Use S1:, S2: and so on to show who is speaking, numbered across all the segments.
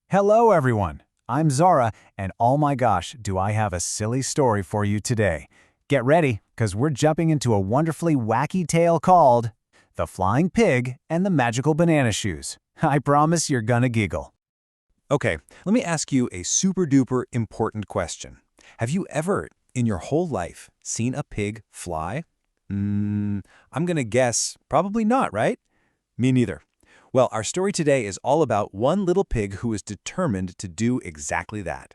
S1: Hello, everyone. I'm Zara, and oh my gosh, do I have a silly story for you today. Get ready, because we're jumping into a wonderfully wacky tale called The Flying Pig and the Magical Banana Shoes. I promise you're gonna giggle.
S2: Okay, let me ask you a super-duper important question. Have you ever, in your whole life, seen a pig fly? I'm gonna guess probably not, right? Me neither. Well, our story today is all about one little pig who is determined to do exactly that.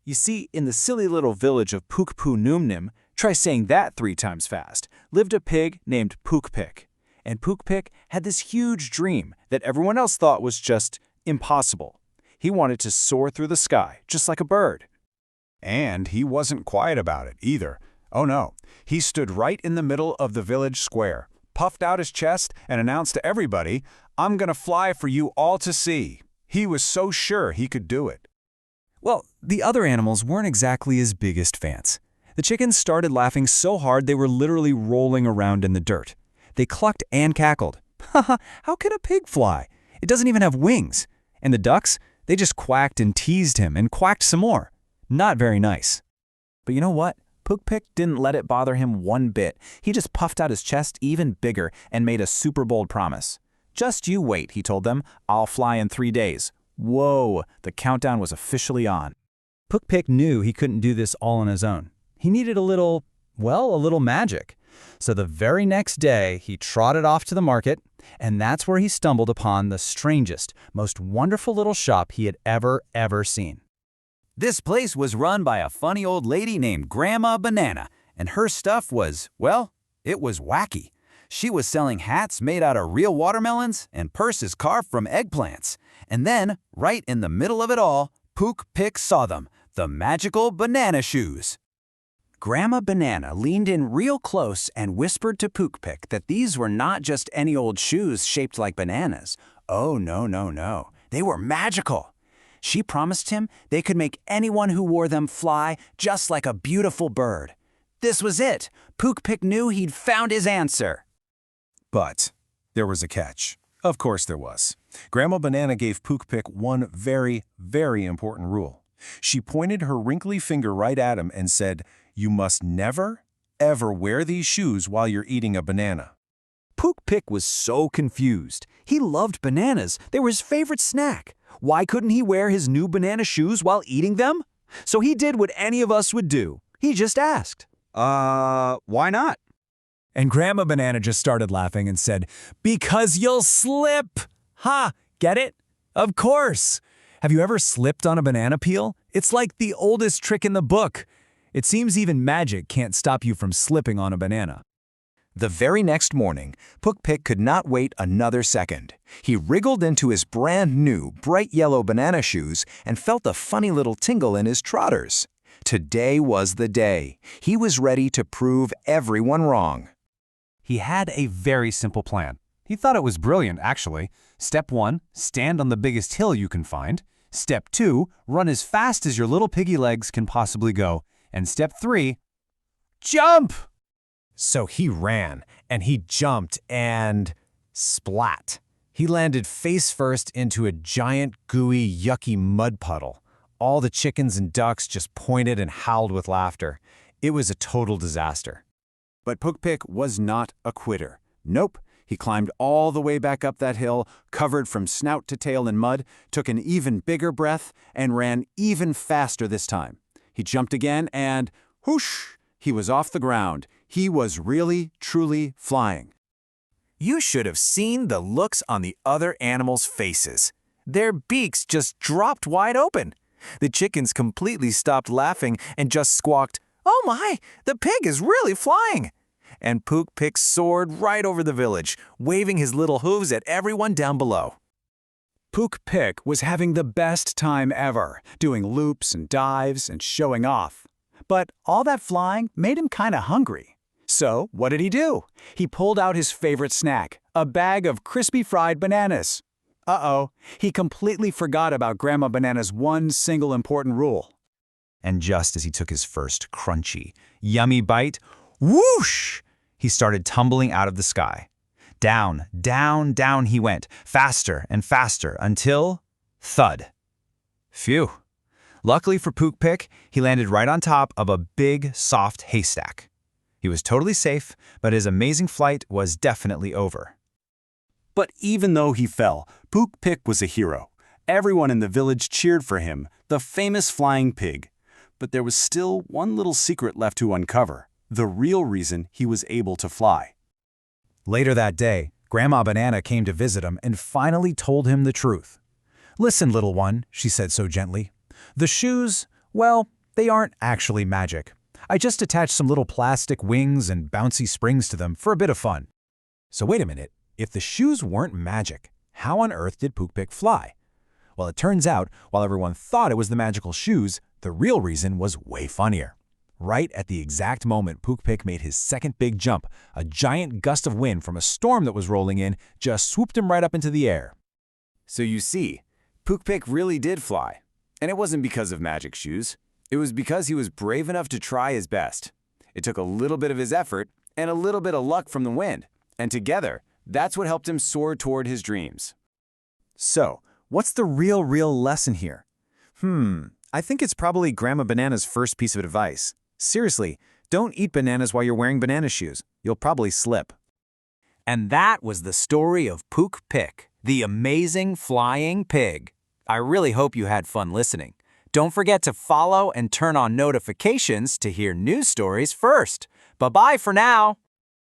S2: You see, in the silly little village of Pookpik, try saying that 3 times fast, lived a pig named Pookpik. And Pookpik had this huge dream that everyone else thought was just impossible. He wanted to soar through the sky, just like a bird.
S3: And he wasn't quiet about it either. Oh no, he stood right in the middle of the village square, puffed out his chest, and announced to everybody, "I'm gonna fly for you all to see." He was so sure he could do it.
S2: Well, the other animals weren't exactly his biggest fans. The chickens started laughing so hard they were literally rolling around in the dirt. They clucked and cackled. Haha, how can a pig fly? It doesn't even have wings. And the ducks, they just quacked and teased him and quacked some more. Not very nice.
S1: But you know what? Pookpik didn't let it bother him one bit. He just puffed out his chest even bigger and made a super bold promise. "Just you wait," he told them. "I'll fly in 3 days." Whoa, the countdown was officially on.
S4: Pookpik knew he couldn't do this all on his own. He needed a little magic. So the very next day, he trotted off to the market, and that's where he stumbled upon the strangest, most wonderful little shop he had ever seen.
S5: This place was run by a funny old lady named Grandma Banana, and her stuff was, well, it was wacky. She was selling hats made out of real watermelons and purses carved from eggplants. And then, right in the middle of it all, Pookpik saw them, the magical banana shoes. Grandma Banana leaned in real close and whispered to Pookpik that these were not just any old shoes shaped like bananas. Oh, no. They were magical. She promised him they could make anyone who wore them fly just like a beautiful bird. This was it. Pookpik knew he'd found his answer.
S3: But there was a catch. Of course there was. Grandma Banana gave Pookpik one very, very important rule. She pointed her wrinkly finger right at him and said, "You must never, ever wear these shoes while you're eating a banana."
S5: Pookpik was so confused. He loved bananas. They were his favorite snack. Why couldn't he wear his new banana shoes while eating them? So he did what any of us would do. He just asked, why not?
S1: And Grandma Banana just started laughing and said, "Because you'll slip!" Ha! Get it? Of course! Have you ever slipped on a banana peel? It's like the oldest trick in the book. It seems even magic can't stop you from slipping on a banana.
S2: The very next morning, Pookpik could not wait another second. He wriggled into his brand new, bright yellow banana shoes and felt a funny little tingle in his trotters. Today was the day. He was ready to prove everyone wrong.
S4: He had a very simple plan. He thought it was brilliant, actually. Step 1, stand on the biggest hill you can find. Step 2, run as fast as your little piggy legs can possibly go. And step 3, jump!
S1: So he ran, and he jumped, and splat. He landed face first into a giant, gooey, yucky mud puddle. All the chickens and ducks just pointed and howled with laughter. It was a total disaster. But Pookpik was not a quitter. Nope. He climbed all the way back up that hill, covered from snout to tail in mud, took an even bigger breath, and ran even faster this time. He jumped again, and whoosh! He was off the ground. He was really, truly flying.
S5: You should have seen the looks on the other animals' faces. Their beaks just dropped wide open. The chickens completely stopped laughing and just squawked, "Oh my, the pig is really flying!" And Pookpik soared right over the village, waving his little hooves at everyone down below.
S1: Pookpik was having the best time ever, doing loops and dives and showing off. But all that flying made him kind of hungry. So what did he do? He pulled out his favorite snack, a bag of crispy fried bananas. Uh-oh, he completely forgot about Grandma Banana's one single important rule.
S4: And just as he took his first crunchy, yummy bite, whoosh! He started tumbling out of the sky. Down, down, down he went, faster and faster, until thud. Phew. Luckily for Pookpik, he landed right on top of a big, soft haystack. He was totally safe, but his amazing flight was definitely over.
S3: But even though he fell, Pookpik was a hero. Everyone in the village cheered for him, the famous flying pig. But there was still one little secret left to uncover, the real reason he was able to fly.
S1: Later that day, Grandma Banana came to visit him and finally told him the truth. "Listen, little one," she said so gently. "The shoes, well, they aren't actually magic. I just attached some little plastic wings and bouncy springs to them for a bit of fun." So wait a minute, if the shoes weren't magic, how on earth did Pookpik fly? Well, it turns out, while everyone thought it was the magical shoes, the real reason was way funnier. Right at the exact moment Pookpik made his second big jump, a giant gust of wind from a storm that was rolling in just swooped him right up into the air.
S5: So you see, Pookpik really did fly. And it wasn't because of magic shoes. It was because he was brave enough to try his best. It took a little bit of his effort and a little bit of luck from the wind. And together, that's what helped him soar toward his dreams.
S1: So, what's the real lesson here? I think it's probably Grandma Banana's first piece of advice. Seriously, don't eat bananas while you're wearing banana shoes. You'll probably slip.
S2: And that was the story of Pookpik, the amazing flying pig. I really hope you had fun listening. Don't forget to follow and turn on notifications to hear news stories first. Bye-bye for now.